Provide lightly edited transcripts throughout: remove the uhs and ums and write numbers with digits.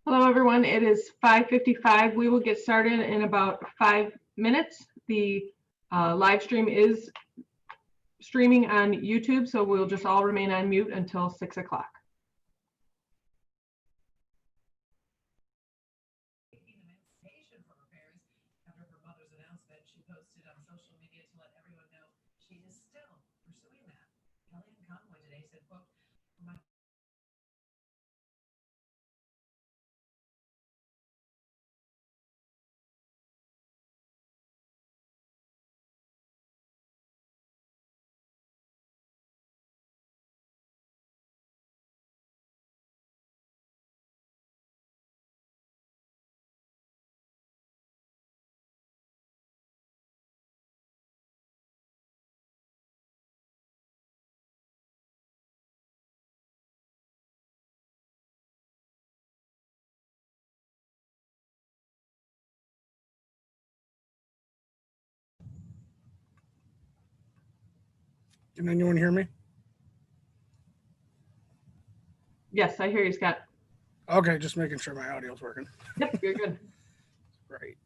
Hello, everyone. It is 5:55. We will get started in about 5 minutes. The live stream is streaming on YouTube, so we'll just all remain on mute until 6 o'clock. Can anyone hear me? Yes, I hear you, Scott. Okay, just making sure my audio's working. Yep, you're good. Great.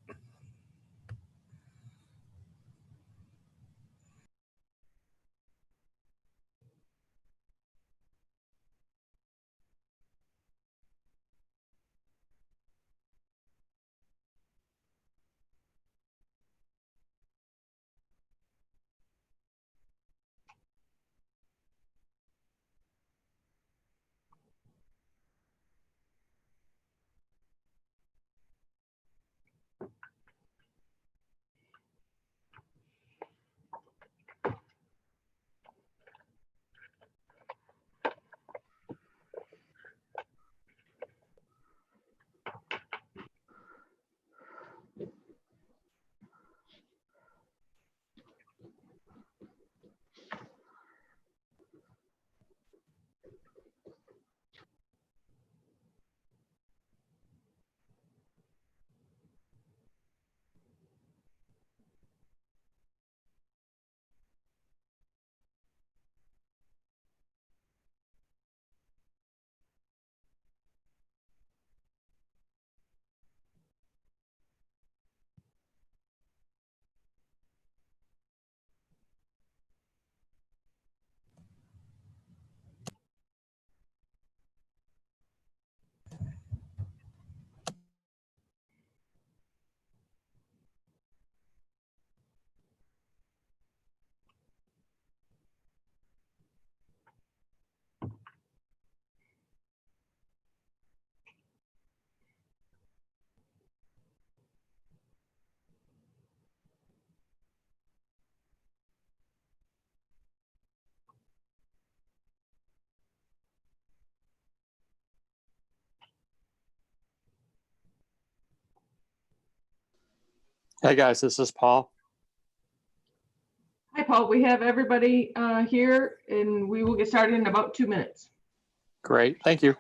Hey guys, this is Paul. Hi, Paul. We have everybody here, and we will get started in about 2 minutes. Great, thank you.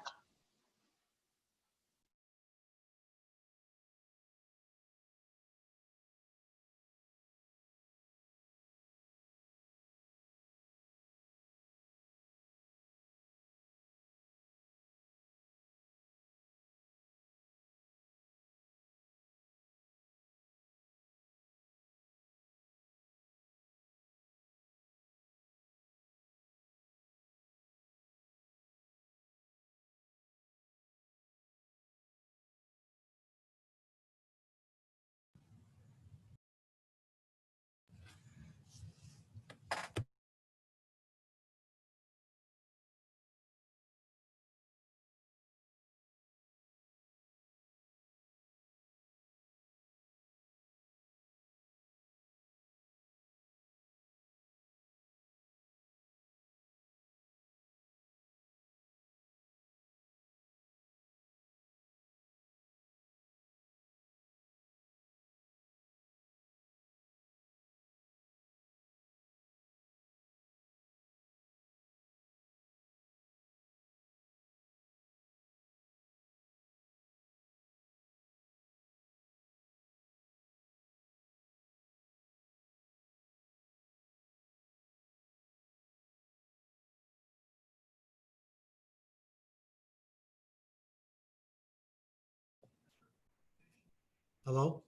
Hello?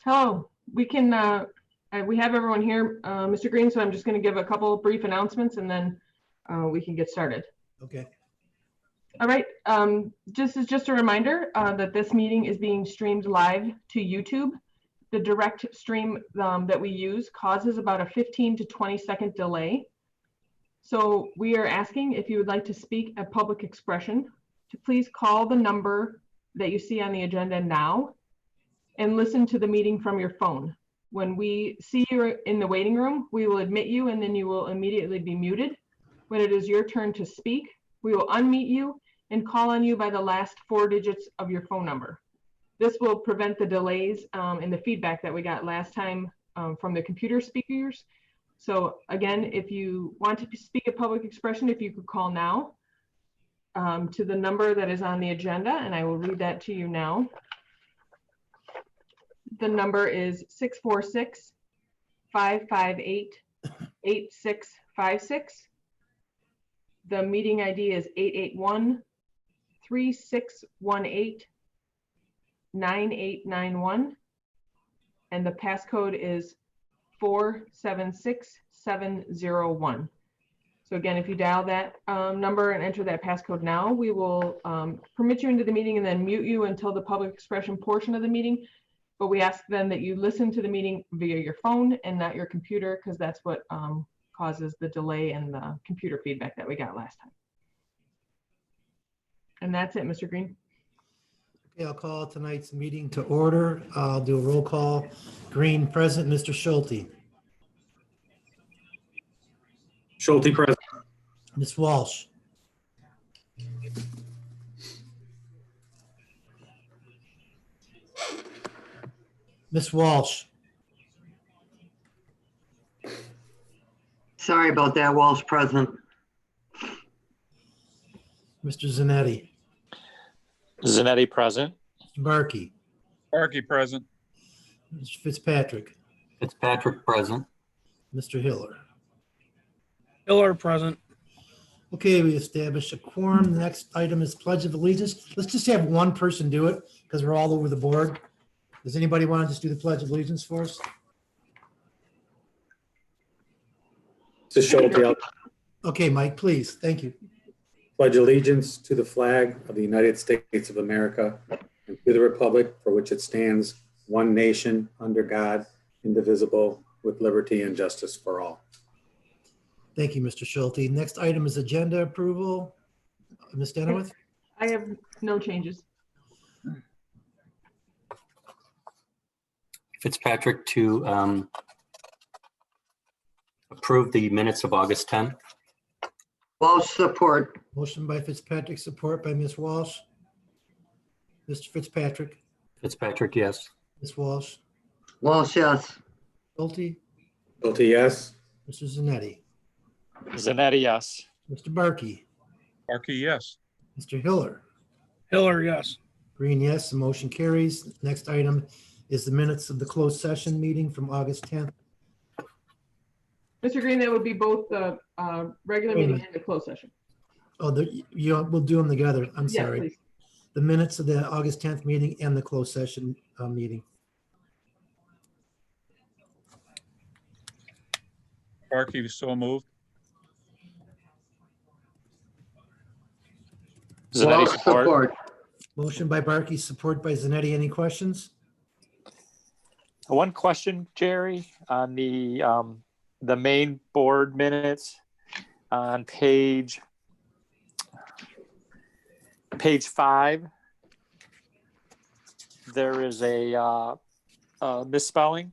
Hello, we can, we have everyone here, Mr. Green, so I'm just going to give a couple of brief announcements and then we can get started. Okay. All right, just a reminder that this meeting is being streamed live to YouTube. The direct stream that we use causes about a 15 to 20-second delay. So we are asking if you would like to speak at public expression to please call the number that you see on the agenda now and listen to the meeting from your phone. When we see you in the waiting room, we will admit you and then you will immediately be muted. When it is your turn to speak, we will unmute you and call on you by the last 4 digits of your phone number. This will prevent the delays and the feedback that we got last time from the computer speakers. So again, if you want to speak at public expression, if you could call now to the number that is on the agenda, and I will read that to you now. The number is 646-558-8656. The meeting ID is 881-3618-9891. And the passcode is 476701. So again, if you dial that number and enter that passcode now, we will permit you into the meeting and then mute you until the public expression portion of the meeting. But we ask then that you listen to the meeting via your phone and not your computer, because that's what causes the delay and the computer feedback that we got last time. And that's it, Mr. Green. Okay, I'll call tonight's meeting to order. I'll do a roll call. Green present, Mr. Schulte. Schulte present. Ms. Walsh. Ms. Walsh. Sorry about that, Walsh present. Mr. Zanetti. Zanetti present. Mr. Barkey. Barkey present. Mr. Fitzpatrick. Fitzpatrick present. Mr. Hiller. Hiller present. Okay, we established a quorum. The next item is Pledge of Allegiance. Let's just have one person do it because we're all over the board. Does anybody want to just do the Pledge of Allegiance for us? This is Schulte. Okay, Mike, please. Thank you. Pledge allegiance to the flag of the United States of America and to the republic for which it stands, one nation, under God, indivisible, with liberty and justice for all. Thank you, Mr. Schulte. Next item is agenda approval. Ms. Denowith? I have no changes. Fitzpatrick to approve the minutes of August 10th. Walsh support. Motion by Fitzpatrick, support by Ms. Walsh. Mr. Fitzpatrick, Fitzpatrick, yes. Ms. Walsh, Walsh, yes. Schulte, Schulte, yes. Mr. Zanetti, Zanetti, yes. Mr. Barkey, Barkey, yes. Mr. Hiller. Hiller, yes. Green, yes. The motion carries. Next item is the minutes of the closed session meeting from August 10th. Mr. Green, that would be both the regular Wait a meeting minute. and the closed session. Oh, we'll do them together. I'm Yes, sorry. please. The minutes of the August 10th meeting and the closed session meeting. Barkey, so moved. Zanetti Walsh support. support. Motion by Barkey, support by Zanetti. Any questions? One question, Jerry, on the main board minutes on page 5. There is a misspelling.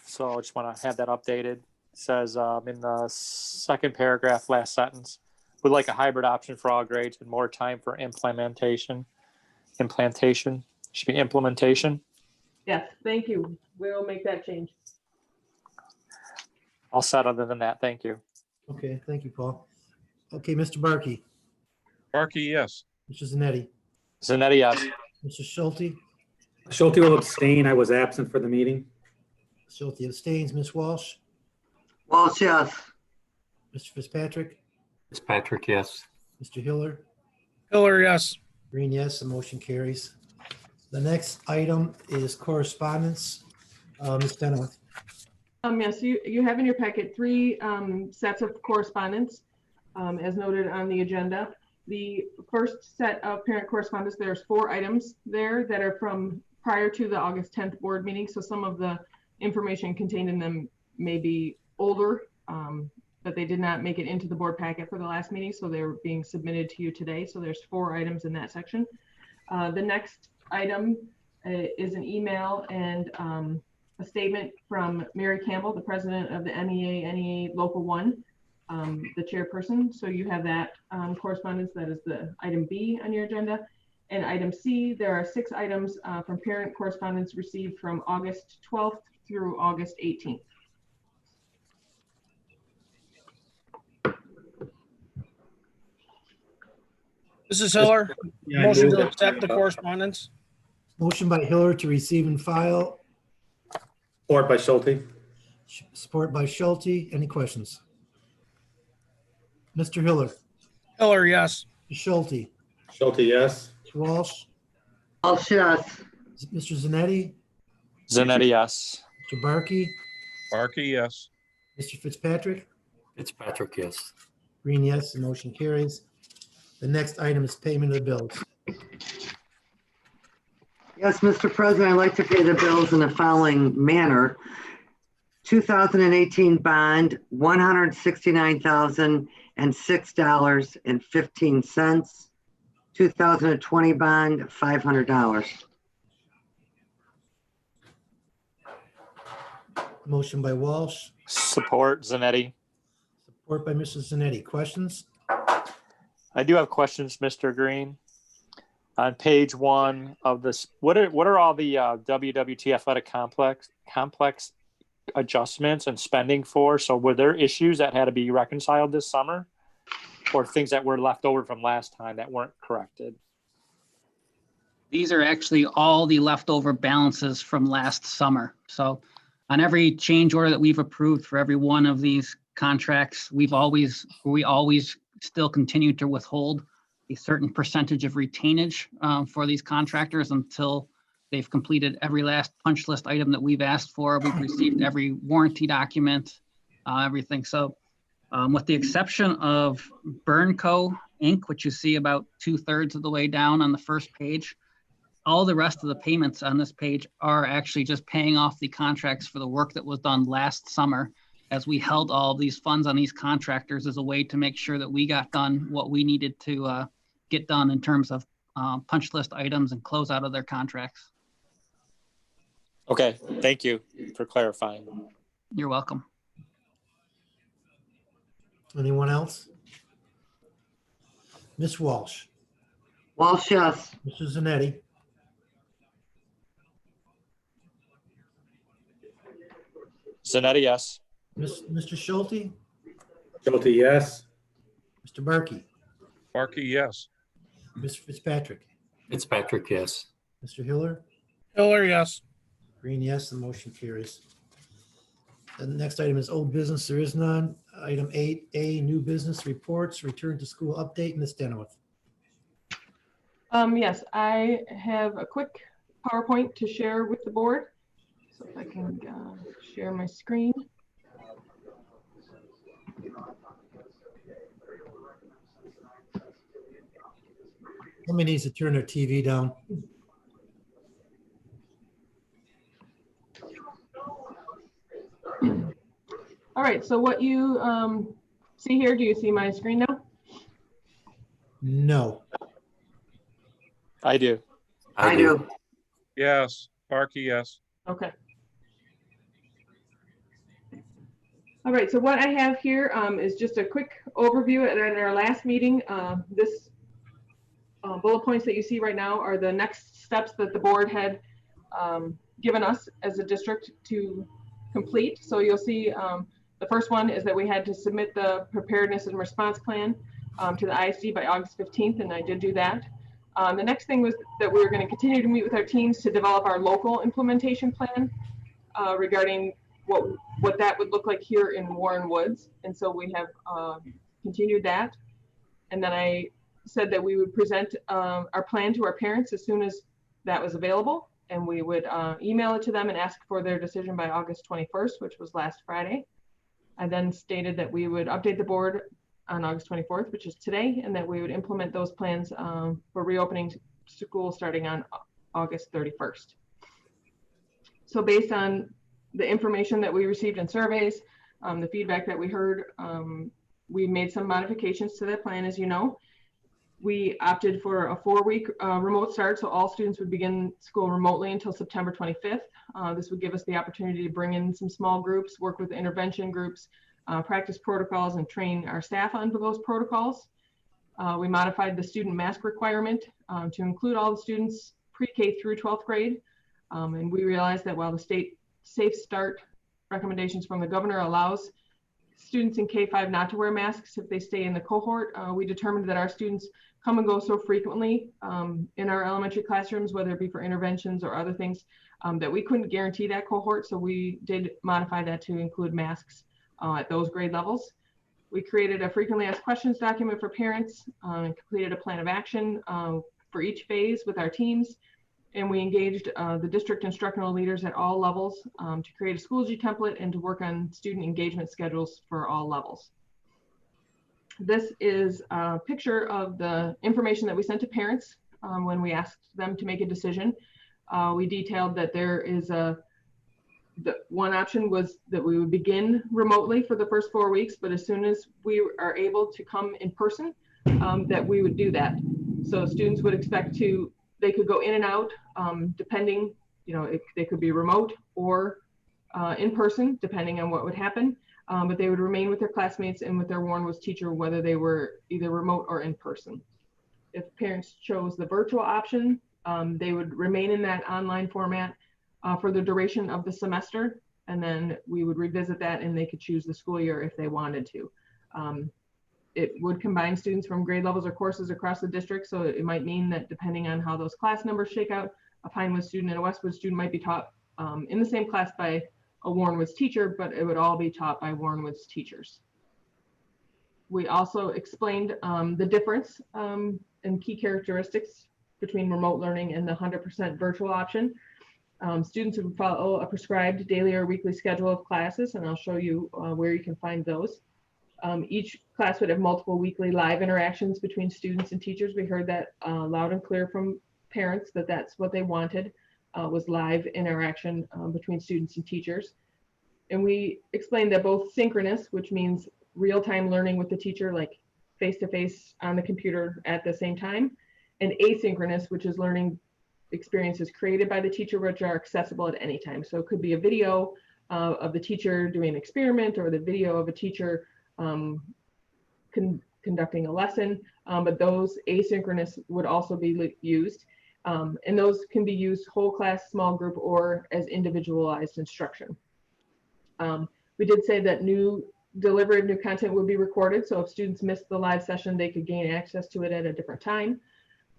So I just want to have that updated. It says in the second paragraph, last sentence, would like a hybrid option for all grades with more time for implementation. Should be implementation. Yes, thank you. We'll make that change. All set other than that. Thank you. Okay, thank you, Paul. Okay, Mr. Barkey, Barkey, yes. Mr. Zanetti, Zanetti, yes. Mr. Schulte, Schulte will abstain. I was absent for the meeting. Schulte abstains. Ms. Walsh, Walsh, yes. Mr. Fitzpatrick, Fitzpatrick, yes. Mr. Hiller, Hiller, yes. Green, yes, the motion carries. The next item is correspondence. Ms. Dunaway. Yes, you have in your packet three sets of correspondence, as noted on the agenda. The first set of parent correspondence, there's 4 items there that are from prior to the August 10th board meeting. So some of the information contained in them may be older, but they did not make it into the board packet for the last meeting. So they're being submitted to you today. So there's 4 items in that section. The next item is an email and a statement from Mary Campbell, the president of the NEA Local 1, the chairperson. So you have that correspondence. That is the item B on your agenda. And item C, there are 6 items from parent correspondence received from August 12th through August 18th. This is Hiller. Yeah, I Motion move to that- accept the correspondence. Motion by Hiller to receive and file, Support by Schulte. support by Schulte. Any questions? Mr. Hiller, Hiller, yes. Schulte, Schulte, yes. Mr. Walsh, Walsh, yes. Mr. Zanetti, Zanetti, yes. Mr. Barkey, Barkey, yes. Mr. Fitzpatrick. Fitzpatrick, yes. Green, yes, the motion carries. The next item is payment of the bills. Yes, Mr. President, I'd like to pay the bills in the following manner. 2018 bond, $169,006.15. 2020 bond, $500. Motion by Walsh, Support Zanetti. support by Mrs. Zanetti. Questions? I do have questions, Mr. Green. On page 1 of this, what are all the WWT athletic complex adjustments and spending for? So were there issues that had to be reconciled this summer, or things that were left over from last time that weren't corrected? These are actually all the leftover balances from last summer. So on every change order that we've approved for every one of these contracts, we always still continue to withhold a certain percentage of retainage for these contractors until they've completed every last punch list item that we've asked for. We've received every warranty document, everything. So with the exception of Burnco Inc., which you see about 2/3 of the way down on the first page, all the rest of the payments on this page are actually just paying off the contracts for the work that was done last summer, as we held all these funds on these contractors as a way to make sure that we got done what we needed to get done in terms of punch list items and close out of their contracts. Okay, thank you for clarifying. You're welcome. Anyone else? Ms. Walsh, Walsh, yes. Mr. Zanetti, Zanetti, yes. Mr. Schulte, Schulte, yes. Mr. Barkey, Barkey, yes. Mr. Fitzpatrick, Fitzpatrick, yes. Mr. Hiller, Hiller, yes. Green, yes, the motion carries. The next item is old business. There is none. Item 8A, new business reports, return to school update. Ms. Denowith. Yes, I have a quick PowerPoint to share with the board. So if I can share my screen. Somebody needs to turn their TV down. All right, so what you see here, do you see my screen now? No. I do. I do. Yes. Barkey, yes. Okay. All right, so what I have here is just a quick overview. At our last meeting, this bullet points that you see right now are the next steps that the board had given us as a district to complete. So you'll see the first one is that we had to submit the preparedness and response plan to the ISD by August 15th, and I did do that. The next thing was that we were going to continue to meet with our teams to develop our local implementation plan regarding what that would look like here in Warren Woods. And so we have continued that. And then I said that we would present our plan to our parents as soon as that was available, and we would email it to them and ask for their decision by August 21st, which was last Friday. I then stated that we would update the board on August 24th, which is today, and that we would implement those plans for reopening school starting on August 31st. So based on the information that we received in surveys, the feedback that we heard, we made some modifications to that plan, as you know. We opted for a 4-week remote start, so all students would begin school remotely until September 25th. This would give us the opportunity to bring in some small groups, work with intervention groups, practice protocols, and train our staff on those protocols. We modified the student mask requirement to include all the students pre-K through 12th grade. And we realized that while the state Safe Start recommendations from the governor allows students in K-5 not to wear masks if they stay in the cohort, we determined that our students come and go so frequently in our elementary classrooms, whether it be for interventions or other things, that we couldn't guarantee that cohort. So we did modify that to include masks at those grade levels. We created a frequently asked questions document for parents and completed a plan of action for each phase with our teams. And we engaged the district instructional leaders at all levels to create a Schoology template and to work on student engagement schedules for all levels. This is a picture of the information that we sent to parents when we asked them to make a decision. We detailed that there is the one option was that we would begin remotely for the first 4 weeks, but as soon as we are able to come in person, that we would do that. So students would expect they could go in and out depending, they could be remote or in person, depending on what would happen. But they would remain with their classmates and with their Warren Woods teacher, whether they were either remote or in person. If parents chose the virtual option, they would remain in that online format for the duration of the semester. And then we would revisit that and they could choose the school year if they wanted to. It would combine students from grade levels or courses across the district. So it might mean that depending on how those class numbers shake out, a Pinewood student and a Westwood student might be taught in the same class by a Warren Woods teacher, but it would all be taught by Warren Woods teachers. We also explained the difference and key characteristics between remote learning and the 100% virtual option. Students would follow a prescribed daily or weekly schedule of classes, and I'll show you where you can find those. Each class would have multiple weekly live interactions between students and teachers. We heard that loud and clear from parents that that's what they wanted, was live interaction between students and teachers. And we explained that both synchronous, which means real-time learning with the teacher, like face-to-face on the computer at the same time, and asynchronous, which is learning experiences created by the teacher, which are accessible at any time. So it could be a video of the teacher doing an experiment or the video of a teacher conducting a lesson, but those asynchronous would also be used. And those can be used whole class, small group, or as individualized instruction. We did say that new delivery of new content would be recorded. So if students missed the live session, they could gain access to it at a different time.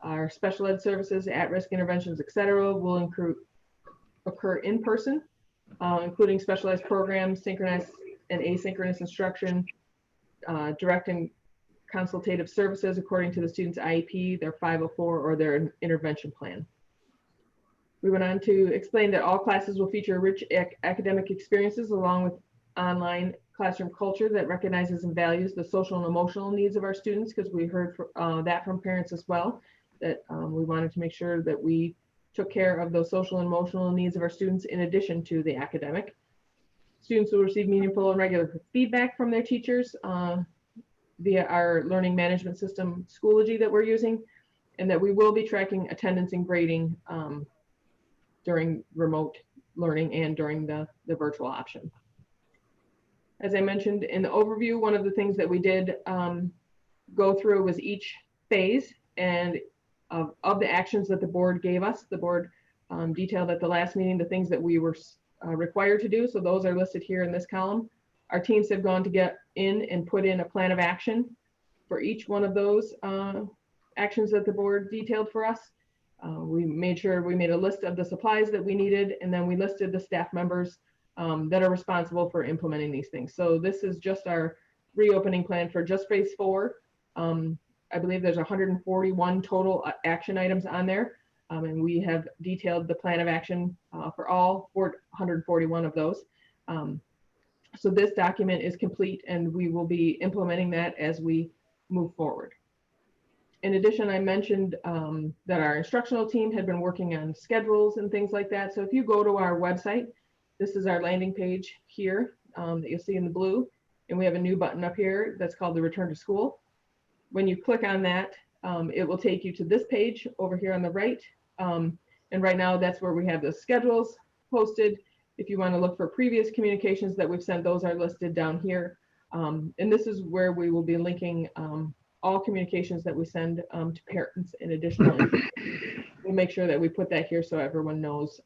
Our special ed services, at-risk interventions, et cetera, will occur in person, including specialized programs, synchronous and asynchronous instruction, direct and consultative services according to the student's IEP, their 504, or their intervention plan. We went on to explain that all classes will feature rich academic experiences along with online classroom culture that recognizes and values the social and emotional needs of our students, because we heard that from parents as well, that we wanted to make sure that we took care of those social and emotional needs of our students in addition to the academic. Students will receive meaningful and regular feedback from their teachers via our learning management system, Schoology, that we're using, and that we will be tracking attendance and grading during remote learning and during the virtual option. As I mentioned in the overview, one of the things that we did go through was each phase and of the actions that the board gave us. The board detailed at the last meeting the things that we were required to do. So those are listed here in this column. Our teams have gone to get in and put in a plan of action for each one of those actions that the board detailed for us. We made sure we made a list of the supplies that we needed, and then we listed the staff members that are responsible for implementing these things. So this is just our reopening plan for just phase 4. I believe there's 141 total action items on there. And we have detailed the plan of action for all 141 of those. So this document is complete and we will be implementing that as we move forward. In addition, I mentioned that our instructional team had been working on schedules and things like that. So if you go to our website, this is our landing page here that you'll see in the blue. And we have a new button up here that's called the Return to School. When you click on that, it will take you to this page over here on the right. And right now that's where we have the schedules posted. If you want to look for previous communications that we've sent, those are listed down here. And this is where we will be linking all communications that we send to parents and additional information. We'll make sure that we put that here so everyone knows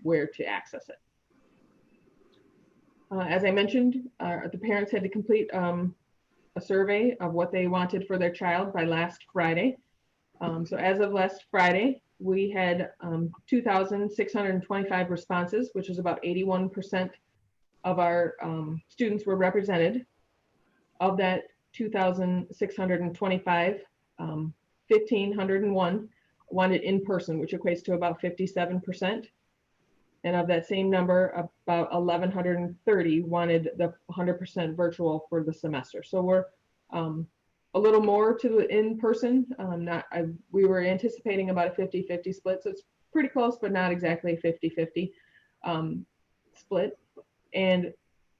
where to access it. As I mentioned, the parents had to complete a survey of what they wanted for their child by last Friday. So as of last Friday, we had 2,625 responses, which is about 81% of our students were represented. Of that 2,625, 1,501 wanted in person, which equates to about 57%. And of that same number, about 1,130 wanted the 100% virtual for the semester. So we're a little more to the in-person. We were anticipating about a 50-50 split, so it's pretty close, but not exactly 50-50 split. And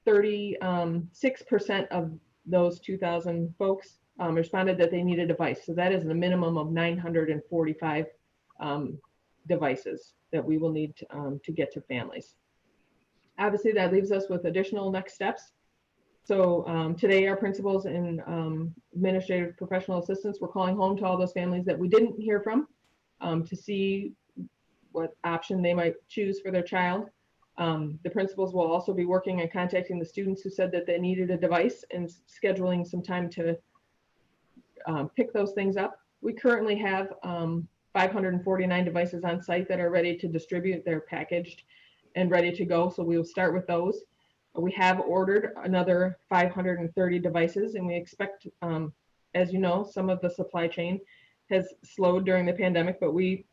36% of those 2,000 folks responded that they need a device. So that is a minimum of 945 devices that we will need to get to families. Obviously, that leaves us with additional next steps. So today, our principals and administrative professional assistants were calling home to all those families that we didn't hear from to see what option they might choose for their child. The principals will also be working on contacting the students who said that they needed a device and scheduling some time to pick those things up. We currently have 549 devices on site that are ready to distribute. They're packaged and ready to go. So we will start with those. We have ordered another 530 devices, and we expect, as you know, some of the supply chain has slowed during the pandemic, but we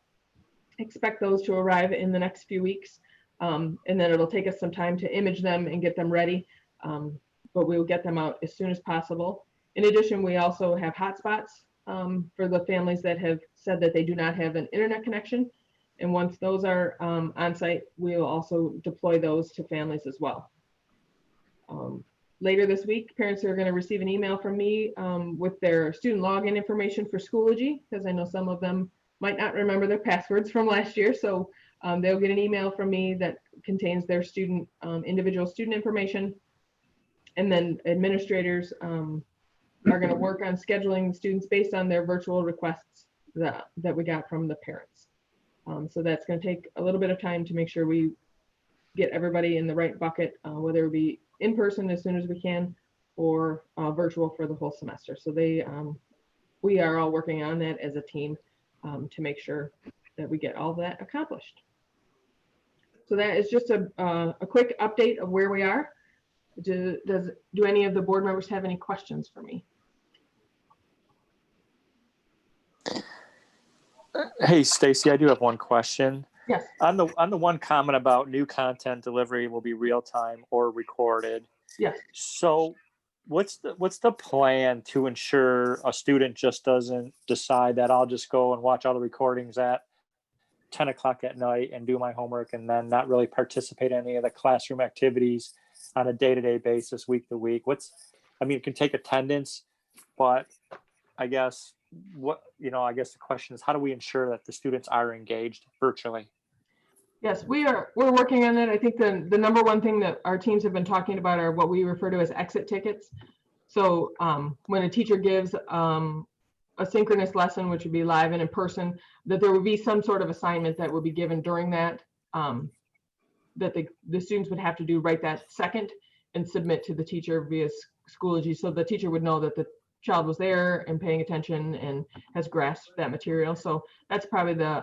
expect those to arrive in the next few weeks. And then it'll take us some time to image them and get them ready, but we will get them out as soon as possible. In addition, we also have hotspots for the families that have said that they do not have an internet connection. And once those are on site, we will also deploy those to families as well. Later this week, parents are going to receive an email from me with their student login information for Schoology, because I know some of them might not remember their passwords from last year. So they'll get an email from me that contains their student individual student information. And then administrators are going to work on scheduling students based on their virtual requests that we got from the parents. So that's going to take a little bit of time to make sure we get everybody in the right bucket, whether it be in person as soon as we can or virtual for the whole semester. So we are all working on that as a team to make sure that we get all that accomplished. So that is just a quick update of where we are. Do any of the board members have any questions for me? Hey, Stacy, I do have one question. Yes. On the one comment about new content delivery will be real time or recorded. Yes. So what's the plan to ensure a student just doesn't decide that I'll just go and watch all the recordings at 10 o'clock at night and do my homework and then not really participate in any of the classroom activities on a day-to-day basis, week to week? It can take attendance, but I guess the question is, how do we ensure that the students are engaged virtually? Yes, we're working on that. I think the number one thing that our teams have been talking about are what we refer to as exit tickets. So when a teacher gives a synchronous lesson, which would be live and in person, that there would be some sort of assignment that would be given during that, that the students would have to do right that second and submit to the teacher via Schoology, so the teacher would know that the child was there and paying attention and has grasped that material. So that's probably the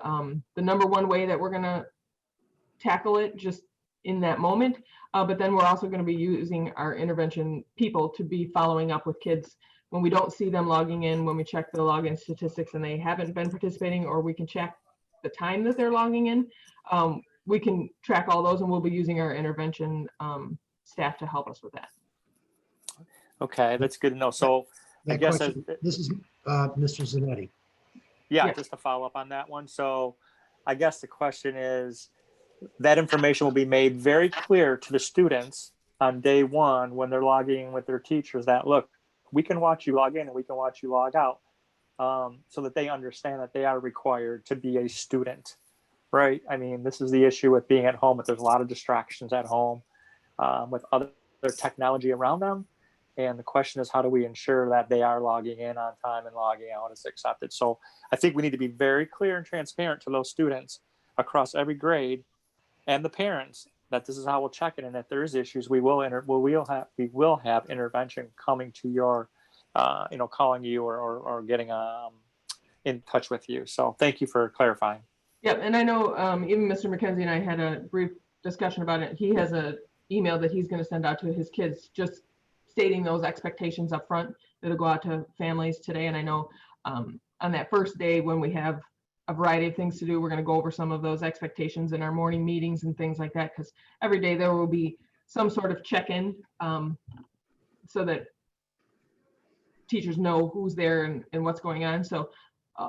number one way that we're going to tackle it just in that moment. But then we're also going to be using our intervention people to be following up with kids when we don't see them logging in, when we check the login statistics and they haven't been participating, or we can check the time that they're logging in, we can track all those, and we'll be using our intervention staff to help us with that. Okay, that's good to know. So I That guess question, this is Mr. Zanetti. yeah, just to follow up on that one. So I guess the question is, that information will be made very clear to the students on day one when they're logging in with their teachers that, look, we can watch you log in and we can watch you log out, so that they understand that they are required to be a student, right? I mean, this is the issue with being at home, but there's a lot of distractions at home with other technology around them. And the question is, how do we ensure that they are logging in on time and logging out as accepted? So I think we need to be very clear and transparent to those students across every grade and the parents that this is how we'll check it. And if there is issues, we will have intervention coming to your, calling you or getting in touch with you. So thank you for clarifying. Yep, and I know even Mr. McKenzie and I had a brief discussion about it. He has an email that he's going to send out to his kids, just stating those expectations up front. It'll go out to families today. And I know on that first day when we have a variety of things to do, we're going to go over some of those expectations in our morning meetings and things like that, because every day there will be some sort of check-in so that teachers know who's there and what's going on. So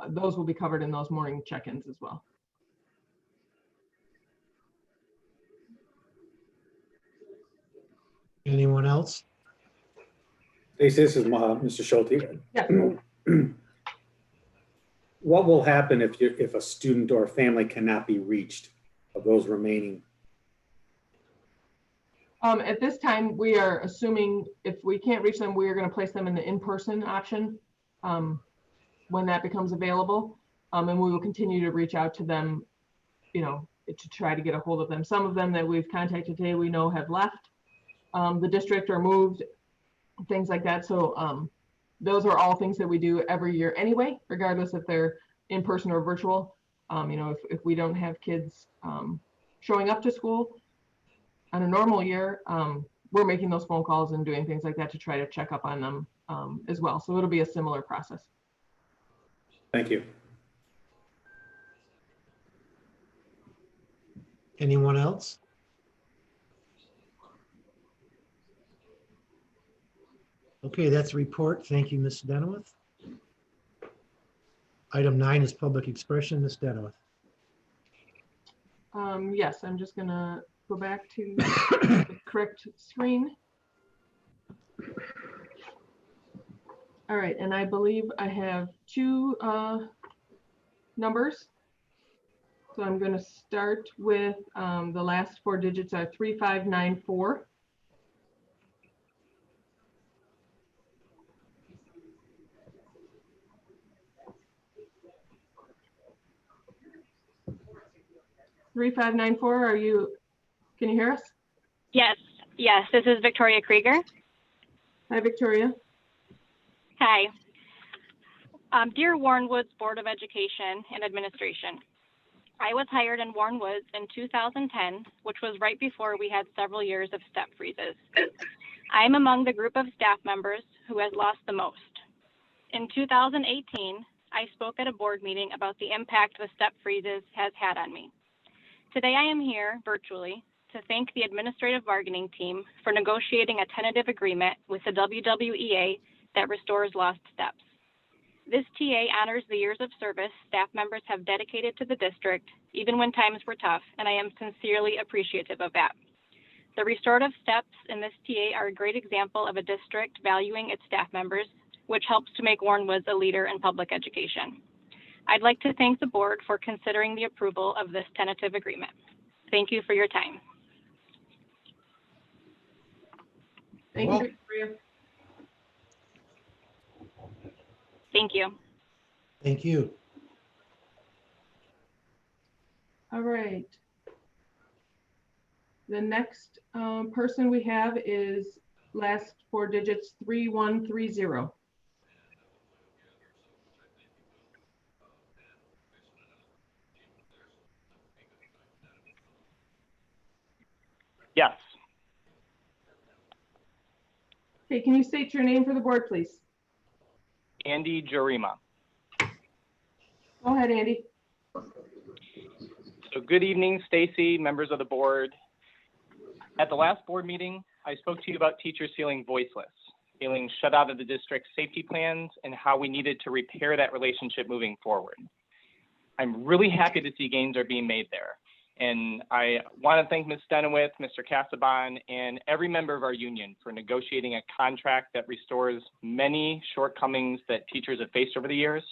those will be covered in those morning check-ins as well. Anyone else? Stacey, this is Mr. Schulte. Yeah. What will happen if a student or a family cannot be reached of those remaining? At this time, we are assuming if we can't reach them, we are going to place them in the in-person option when that becomes available. And we will continue to reach out to them, to try to get a hold of them. Some of them that we've contacted today, we know have left the district or moved, things like that. So those are all things that we do every year anyway, regardless if they're in person or virtual. If we don't have kids showing up to school on a normal year, we're making those phone calls and doing things like that to try to check up on them as well. So it'll be a similar process. Thank you. Anyone else? Okay, that's a report. Thank you, Ms. Denowith. Item 9 is public expression. Ms. Denowith. Yes, I'm just gonna go back to the correct screen. All right, and I believe I have two numbers. So I'm going to start with the last four digits are 3594. Are you, can you hear us? Yes, this is Victoria Krieger. Hi, Victoria. Hi. Dear Warren Woods Board of Education and Administration, I was hired in Warren Woods in 2010, which was right before we had several years of step freezes. I am among the group of staff members who has lost the most. In 2018, I spoke at a board meeting about the impact the step freezes has had on me. Today I am here virtually to thank the administrative bargaining team for negotiating a tentative agreement with the WWEA that restores lost steps. This TA honors the years of service staff members have dedicated to the district, even when times were tough, and I am sincerely appreciative of that. The restorative steps in this TA are a great example of a district valuing its staff members, which helps to make Warren Woods a leader in public education. I'd like to thank the board for considering the approval of this tentative agreement. Thank you for your time. Thank you, Victoria. Thank you. Thank you. All right. The next person we have is last four digits 3130. Yes. Okay, can you state your name for the board, please? Andy Jarima. Go ahead, Andy. So good evening, Stacy, members of the board. At the last board meeting, I spoke to you about teachers feeling voiceless, feeling shut out of the district's safety plans, and how we needed to repair that relationship moving forward. I'm really happy to see gains are being made there. And I want to thank Ms. Stenowith, Mr. Casaban, and every member of our union for negotiating a contract that restores many shortcomings that teachers have faced over the years.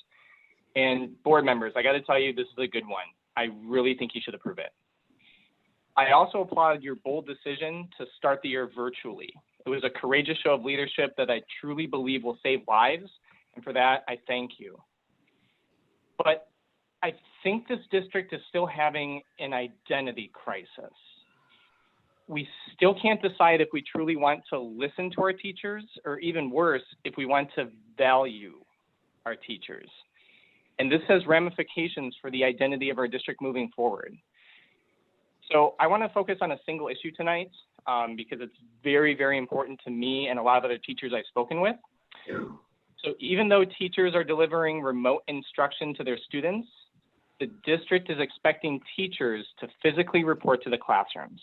And board members, I got to tell you, this is a good one. I really think you should approve it. I also applaud your bold decision to start the year virtually. It was a courageous show of leadership that I truly believe will save lives. And for that, I thank you. But I think this district is still having an identity crisis. We still can't decide if we truly want to listen to our teachers, or even worse, if we want to value our teachers. And this has ramifications for the identity of our district moving forward. So I want to focus on a single issue tonight because it's very, very important to me and a lot of other teachers I've spoken with. So even though teachers are delivering remote instruction to their students, the district is expecting teachers to physically report to the classrooms.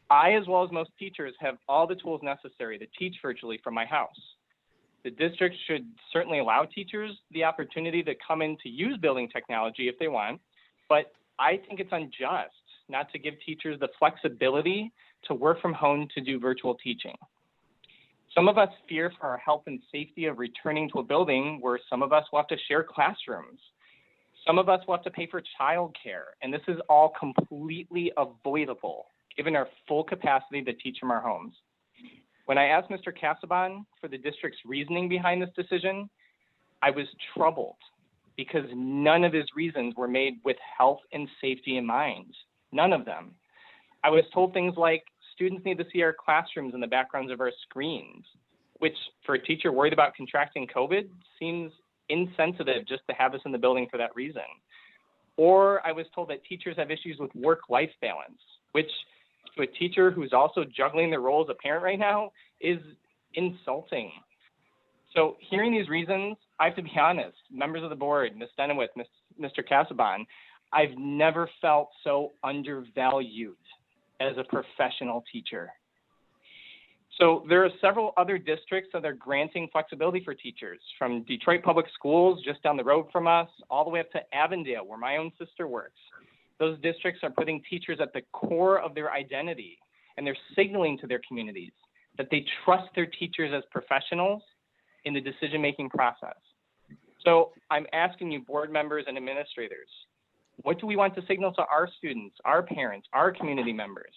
I, as well as most teachers, have all the tools necessary to teach virtually from my house. The district should certainly allow teachers the opportunity to come in to use building technology if they want, but I think it's unjust not to give teachers the flexibility to work from home to do virtual teaching. Some of us fear for our health and safety of returning to a building where some of us will have to share classrooms. Some of us will have to pay for childcare, and this is all completely avoidable given our full capacity to teach from our homes. When I asked Mr. Casaban for the district's reasoning behind this decision, I was troubled because none of his reasons were made with health and safety in mind. None of them. I was told things like students need to see our classrooms and the backgrounds of our screens, which for a teacher worried about contracting COVID seems insensitive just to have us in the building for that reason. Or I was told that teachers have issues with work-life balance, which to a teacher who's also juggling their role as a parent right now is insulting. So hearing these reasons, I have to be honest, members of the board, Ms. Stenowith, Mr. Casaban, I've never felt so undervalued as a professional teacher. So there are several other districts that are granting flexibility for teachers, from Detroit Public Schools just down the road from us, all the way up to Avondale, where my own sister works. Those districts are putting teachers at the core of their identity, and they're signaling to their communities that they trust their teachers as professionals in the decision-making process. So I'm asking you, board members and administrators, what do we want to signal to our students, our parents, our community members?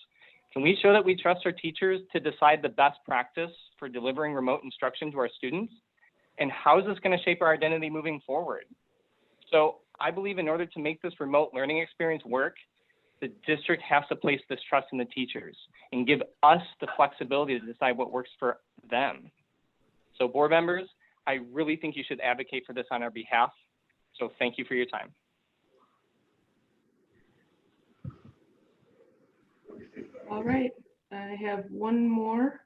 Can we show that we trust our teachers to decide the best practice for delivering remote instruction to our students? And how is this going to shape our identity moving forward? So I believe in order to make this remote learning experience work, the district has to place this trust in the teachers and give us the flexibility to decide what works for them. So board members, I really think you should advocate for this on our behalf. So thank you for your time. All right, I have one more.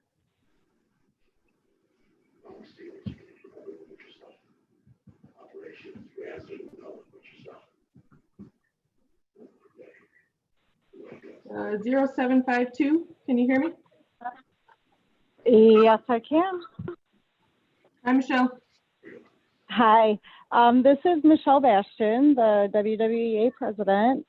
Uh, 0752, can you hear me? Yes, I can. Hi, Michelle. Hi, this is Michelle Bastian, the WWEA president.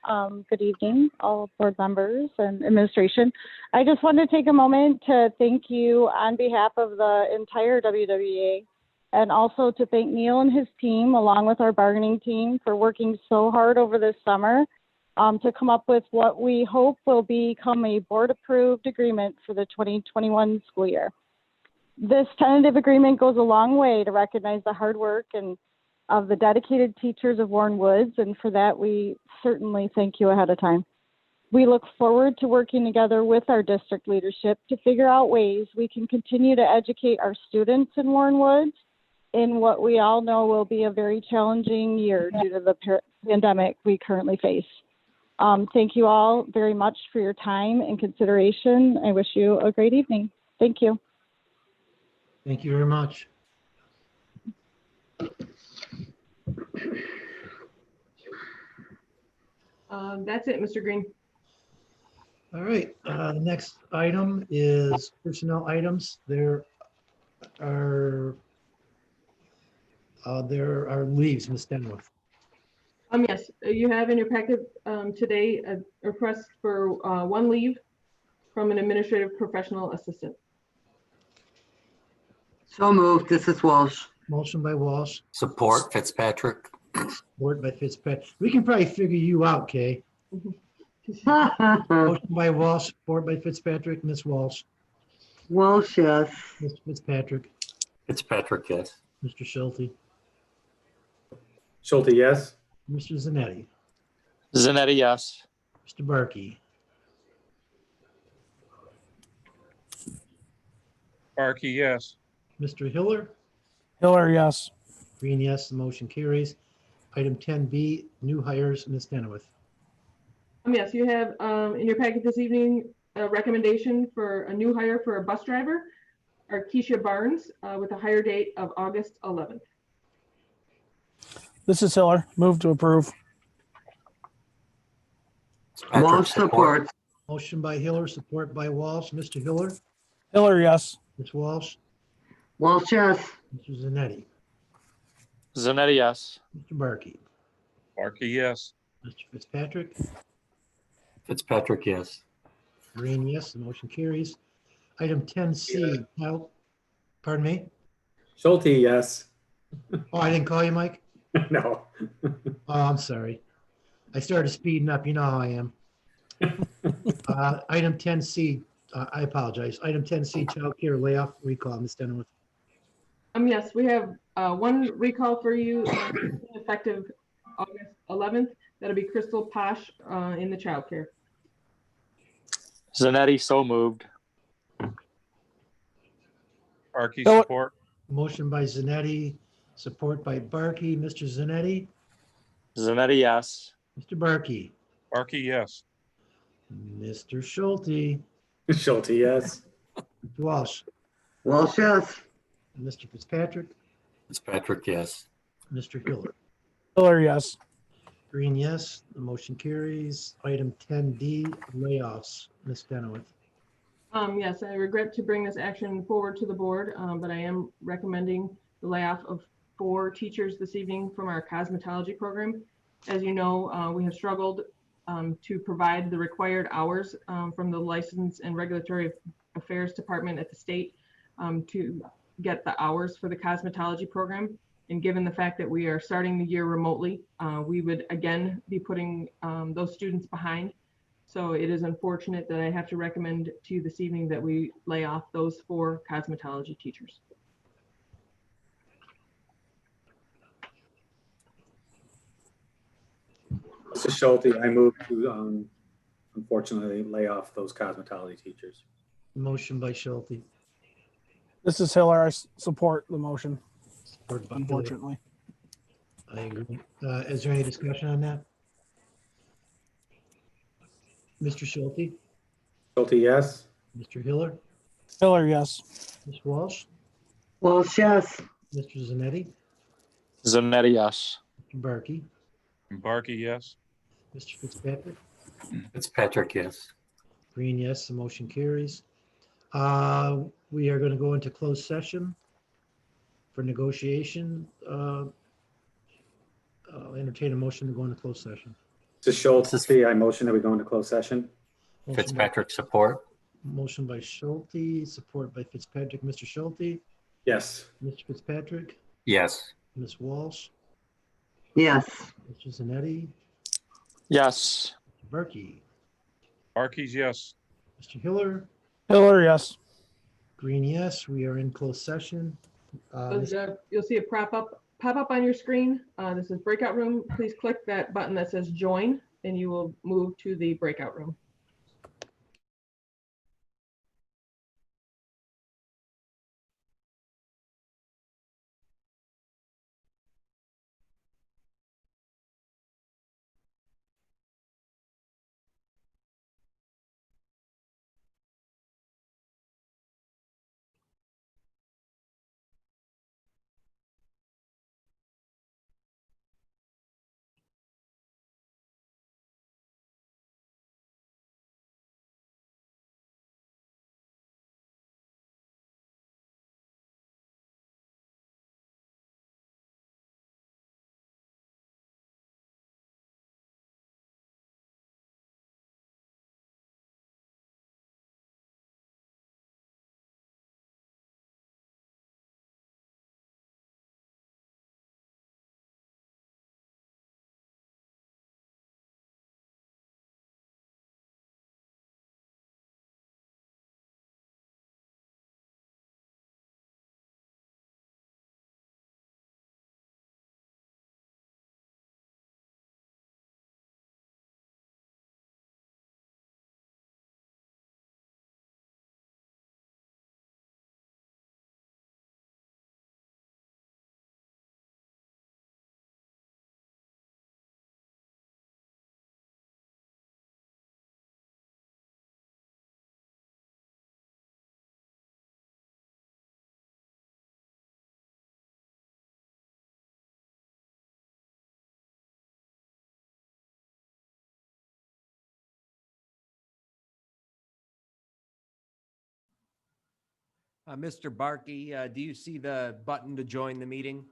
Good evening, all board members and administration. I just wanted to take a moment to thank you on behalf of the entire WWEA, and also to thank Neil and his team, along with our bargaining team, for working so hard over this summer to come up with what we hope will become a board-approved agreement for the 2021 school year. This tentative agreement goes a long way to recognize the hard work and of the dedicated teachers of Warren Woods, and for that we certainly thank you ahead of time. We look forward to working together with our district leadership to figure out ways we can continue to educate our students in Warren Woods in what we all know will be a very challenging year due to the pandemic we currently face. Thank you all very much for your time and consideration. I wish you a great evening. Thank you. Thank you very much. That's it, Mr. Green. All right, the next item is personnel items. Are there are leaves, Ms. Denworth. Yes, you have in your packet today a request for one leave from an administrative professional assistant. So moved. This is Walsh. Motion by Walsh, Support Fitzpatrick. support by Fitzpatrick. We can probably figure you out, Kay. Walsh, Motion by Walsh, support by Fitzpatrick. Ms. Walsh, yes. Mr. Fitzpatrick, Fitzpatrick, yes. Mr. Schulte, Schulte, yes. Mr. Zanetti, Zanetti, yes. Mr. Barkey, Barkey, yes. Mr. Hiller, Hiller, yes. Green, yes, the motion carries. Item 10B, new hires, Ms. Denworth. Yes, you have in your packet this evening a recommendation for a new hire for a bus driver, Keisha Barnes, with a hire date of August 11th. This is Hiller. Move to approve. Fitzpatrick, Walsh supports. Motion by Hiller, support by Walsh. Mr. Hiller, Hiller, yes. Ms. Walsh, Walsh, yes. Mr. Zanetti, Zanetti, yes. Mr. Barkey, Barkey, yes. Mr. Fitzpatrick, Fitzpatrick, yes. Green, yes, the motion carries. Item 10C, pardon me? Schulte, yes. Oh, I didn't call you, Mike? No. Oh, I'm sorry. I started speeding up, you know how I am. Item 10C, I apologize. Item 10C, childcare layoff recall, Ms. Denworth. Yes, we have one recall for you effective August 11th. That'll be Crystal Posh in the childcare. Zanetti, so moved. Barkey, Hiller. support. Motion by Zanetti, support by Barkey. Mr. Zanetti, Zanetti, yes. Mr. Barkey, Barkey, yes. Mr. Schulte, Schulte, yes. Mr. Walsh, Walsh, yes. Mr. Fitzpatrick, Fitzpatrick, yes. Mr. Hiller. Hiller, yes. Green, yes. The motion carries. Item 10D, layoffs. Ms. Denworth. Yes, I regret to bring this action forward to the board, but I am recommending the layoff of 4 teachers this evening from our cosmetology program. As you know, we have struggled to provide the required hours from the License and Regulatory Affairs Department at the state to get the hours for the cosmetology program. And given the fact that we are starting the year remotely, we would again be putting those students behind. So it is unfortunate that I have to recommend to you this evening that we lay off those 4 cosmetology teachers. Mr. Schulte, I move to unfortunately lay off those cosmetology teachers. Motion by Schulte. This is Hiller. I support the motion, Support by Hiller. unfortunately. I agree. Is there any discussion on that? Mr. Schulte, Schulte, yes. Mr. Hiller, Hiller, yes. Ms. Walsh, Walsh, yes. Mr. Zanetti, Zanetti, yes. Mr. Barkey, Barkey, yes. Mr. Fitzpatrick. Fitzpatrick, yes. Green, yes, the motion carries. We are going to go into closed session for negotiation. I'll entertain a motion to go into closed session. Mr. Schulte, I motion that we go into closed session. Motion by- Fitzpatrick, support. Motion by Schulte, support by Fitzpatrick. Mr. Schulte, Yes. Mr. Fitzpatrick, Yes. Ms. Walsh, Yes. Mr. Zanetti, Yes. Mr. Barkey, Barkey's, yes. Mr. Hiller, Hiller, yes. Green, yes, we are in closed session. You'll see a pop up on your screen. This is breakout room. Please click that button that says join and you will move to the breakout room. Mr. Barkey, do you see the button to join the meeting?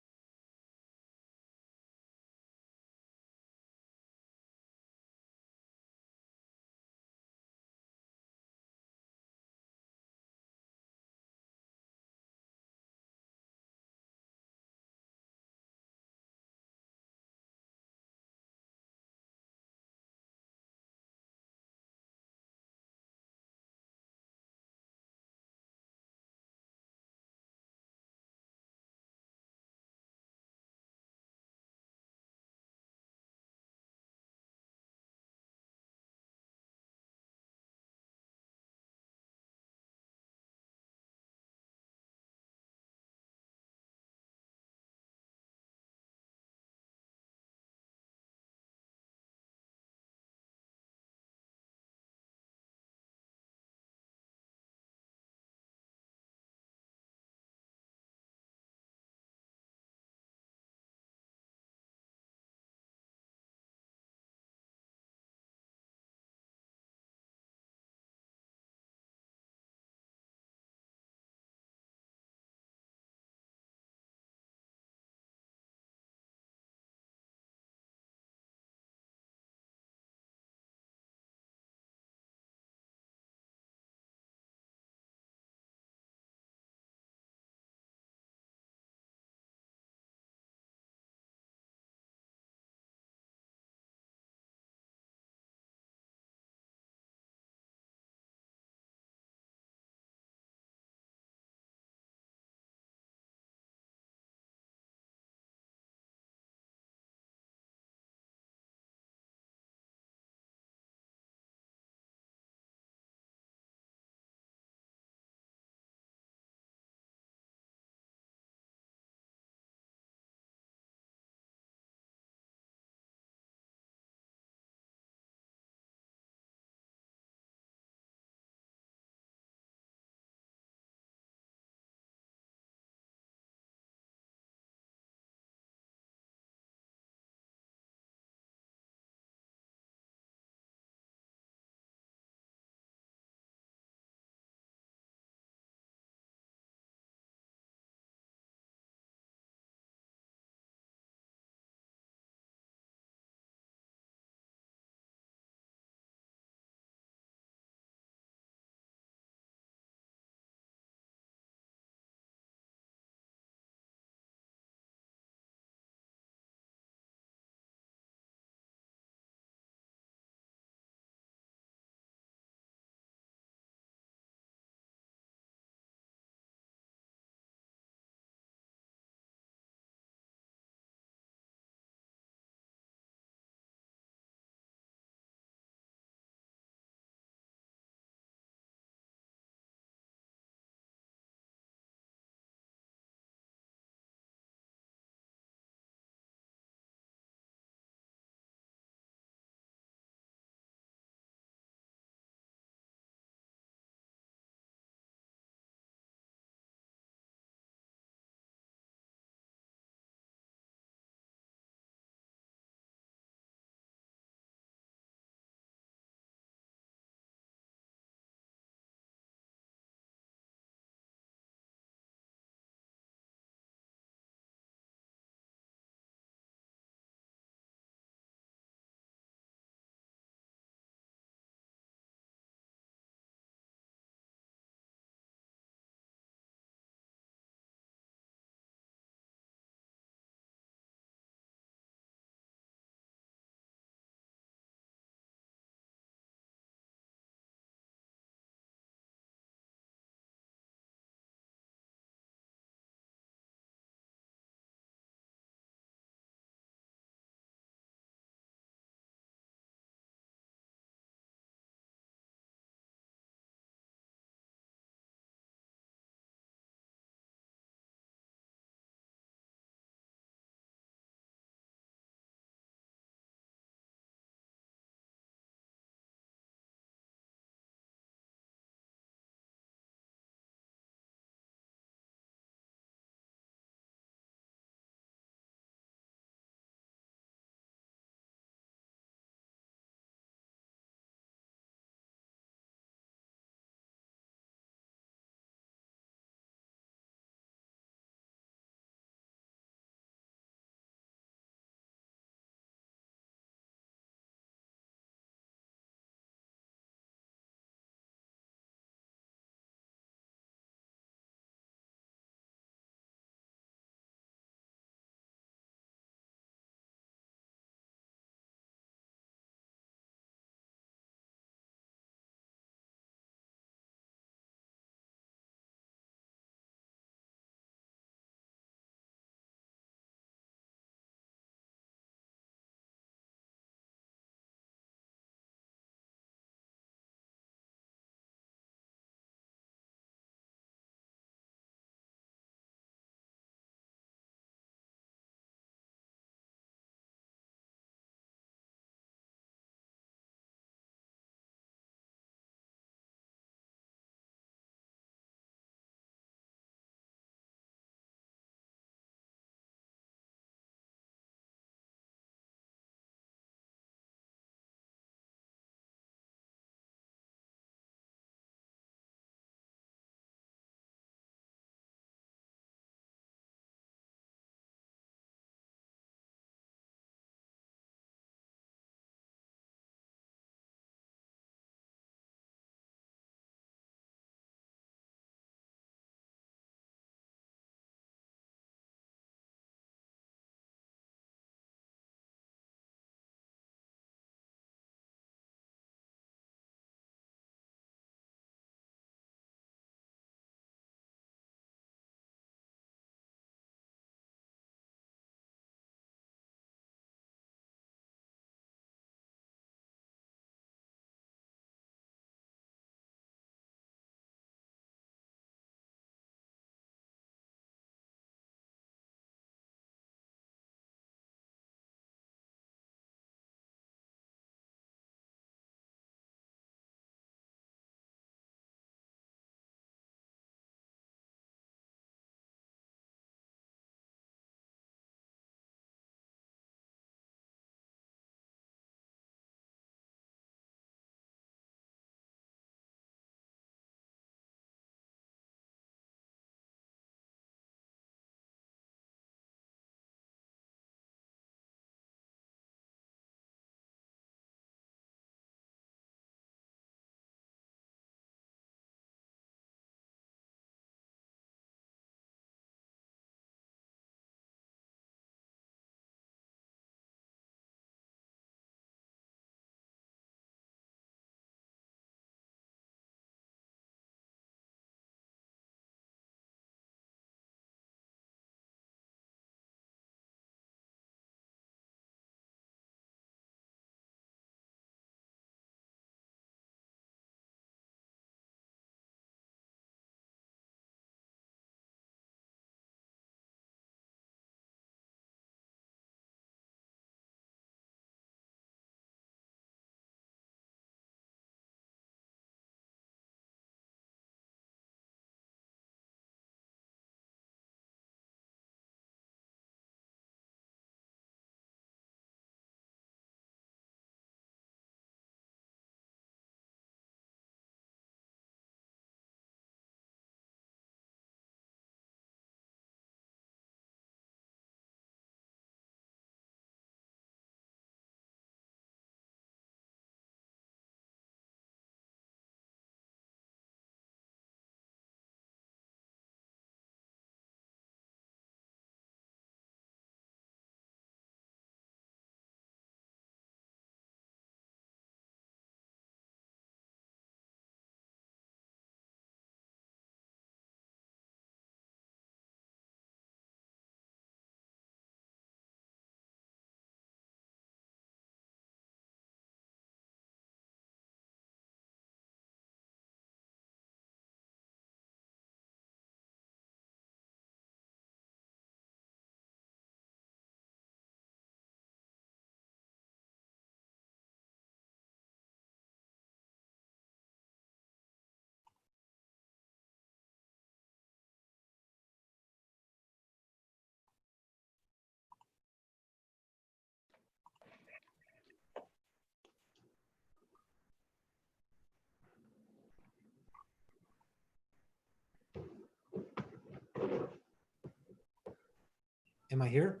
Am I here?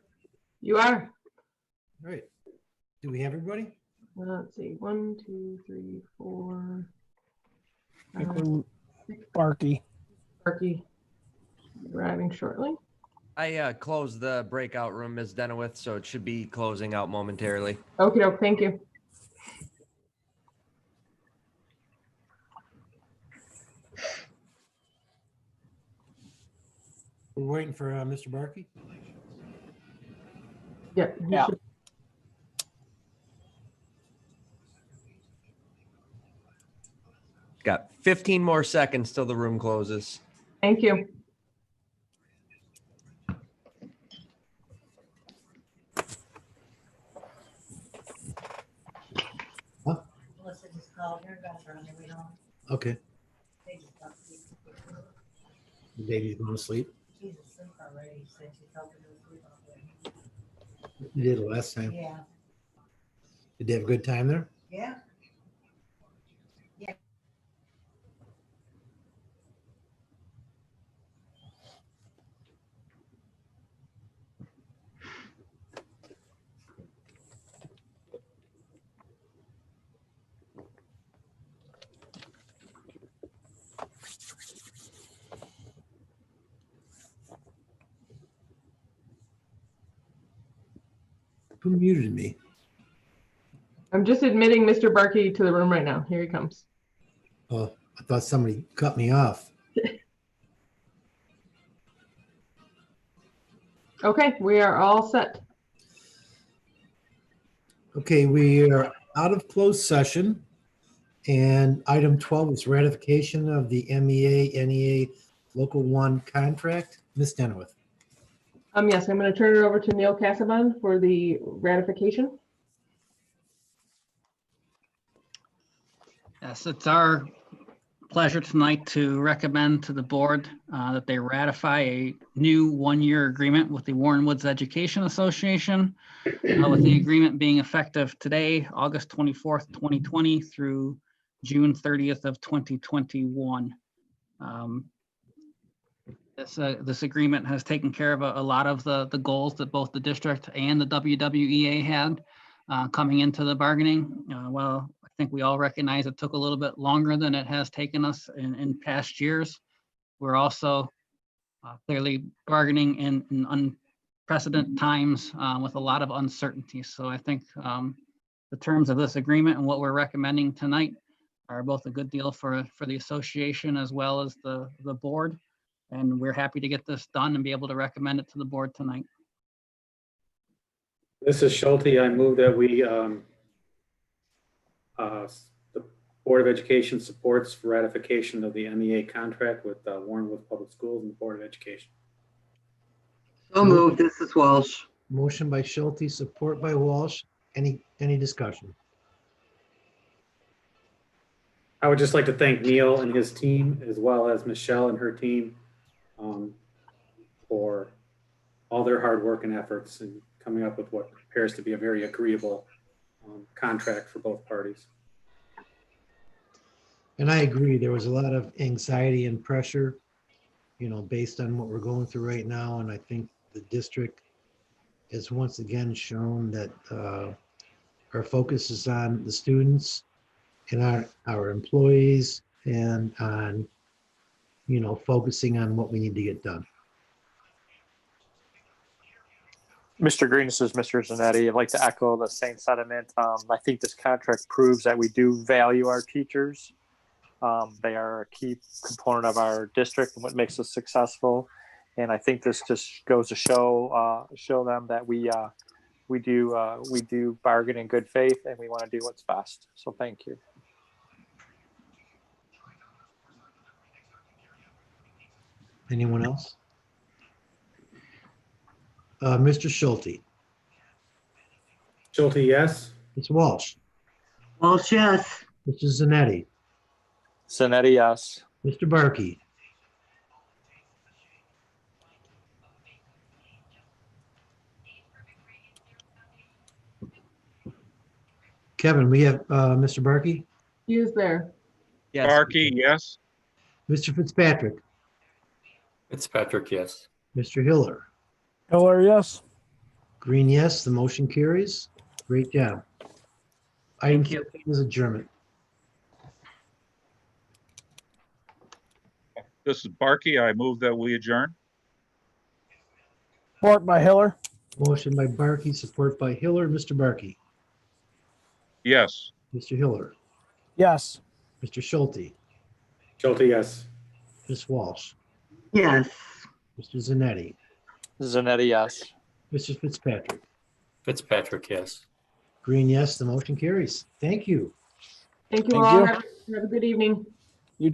You are. All right. Do we have everybody? Let's see, 1, 2, 3, 4. I think we're Barkey. Parky arriving shortly. I closed the breakout room, Ms. Denowith, so it should be closing out momentarily. Okay, thank you. We're waiting for Mr. Barkey. Yeah. he Yeah. should- Got 15 more seconds till the room closes. Thank you. Okay. The baby's going to sleep. You did it last time. Yeah. Did they have a good time there? Yeah. Who muted me? I'm just admitting Mr. Barkey to the room right now. Here he comes. Oh, I thought somebody cut me off. Okay, we are all set. Okay, we are out of closed session. And item 12 is ratification of the MEA-NEA Local 1 contract. Ms. Denowith. Yes, I'm going to turn it over to Neil Cassavan for the ratification. Yes, it's our pleasure tonight to recommend to the board that they ratify a new one-year agreement with the Warren Woods Education Association, with the agreement being effective today, August 24th, 2020 through June 30th of 2021. This agreement has taken care of a lot of the goals that both the district and the WWEA had coming into the bargaining. Well, I think we all recognize it took a little bit longer than it has taken us in past years. We're also clearly bargaining in unprecedented times with a lot of uncertainty. So I think the terms of this agreement and what we're recommending tonight are both a good deal for the association as well as the board. And we're happy to get this done and be able to recommend it to the board tonight. This is Schulte. I move that the Board of Education supports ratification of the MEA contract with Warren Woods Public Schools and the Board of Education. So moved. This is Walsh. Motion by Schulte, support by Walsh. Any discussion? I would just like to thank Neil and his team, as well as Michelle and her team, for all their hard work and efforts in coming up with what appears to be a very agreeable contract for both parties. And I agree, there was a lot of anxiety and pressure, based on what we're going through right now. And I think the district has once again shown that our focus is on the students and our employees and on, focusing on what we need to get done. Mr. Green, this is Mr. Zanetti. I'd like to echo the same sentiment. I think this contract proves that we do value our teachers. They are a key component of our district and what makes us successful. And I think this just goes to show them that we do bargain in good faith and we want to do what's best. So thank you. Anyone else? Mr. Schulte. Schulte, yes. Ms. Walsh. Walsh, yes. Mr. Zanetti. Zanetti, yes. Mr. Barkey. Kevin, we have Mr. Barkey. He is there. Yes. Barkey, yes. Mr. Fitzpatrick. Fitzpatrick, yes. Mr. Hiller. Hiller, yes. Green, yes. The motion carries. Great job. Item 13 is adjournment. This is Barkey. I move that we adjourn. Support by Hiller. Motion by Barkey, support by Hiller. Mr. Barkey, Yes. Mr. Hiller, Yes. Mr. Schulte, Schulte, yes. Ms. Walsh, Yes. Mr. Zanetti, Zanetti, yes. Mr. Fitzpatrick. Fitzpatrick, yes. Green, yes. The motion carries. Thank you. Thank you Thank all. you. Have a good evening.